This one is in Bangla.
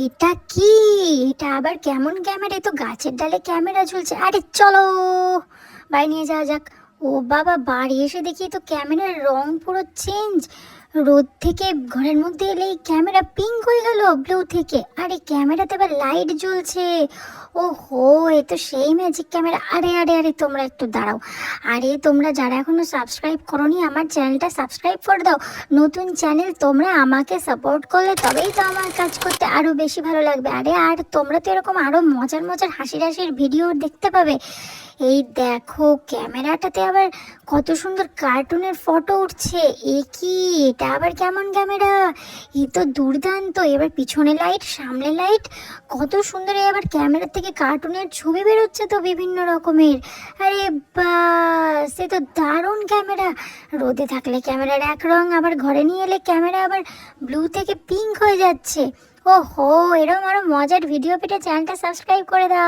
এটা কি? এটা আবার কেমন ক্যামেরা? তো গাছের ডালে ক্যামেরা ঝুলছে। আরে চলো বাড়ি নিয়ে যাওয়া যাক। ও বাবা, বাড়ি এসে দেখি তো ক্যামেরার রং পুরো চেঞ্জ। রোদ থেকে ঘরের মধ্যে এলেই ক্যামেরা পিঙ্ক হয়ে গেল ব্লু থেকে। আরে ক্যামেরাতে আবার লাইট জ্বলছে। ও হো, এ তো সেই ম্যাজিক ক্যামেরা। আরে আরে আরে তোমরা একটু দাঁড়াও। আরে তোমরা যারা এখনো সাবস্ক্রাইব করোনি আমার চ্যানেলটা সাবস্ক্রাইব করে দাও। নতুন চ্যানেল, তোমরা আমাকে সাপোর্ট করলে তবেই তো আমার কাজ করতে আরো বেশি ভালো লাগবে। আরে আর তোমরা তো এরকম আরো মজার মজার হাসির হাসির ভিডিও দেখতে পাবে। এই দেখো ক্যামেরাটাতে আবার কত সুন্দর কার্টুনের ফটো উঠছে। এ কি? এটা আবার কেমন ক্যামেরা? এ তো দুর্দান্ত। এবার পিছনে লাইট, সামনে লাইট, কত সুন্দর। আবার ক্যামেরা থেকে কার্টুনের ছবি বেরোচ্ছে তো বিভিন্ন রকমের। আরে বাস, এ তো দারুণ ক্যামেরা। রোদে থাকলে ক্যামেরার এক রং, আবার ঘরে নিয়ে এলে ক্যামেরা আবার ব্লু থেকে পিঙ্ক হয়ে যাচ্ছে। ও হো, এরকম আরো মজার ভিডিও পেতে চ্যানেলটা সাবস্ক্রাইব করে দাও।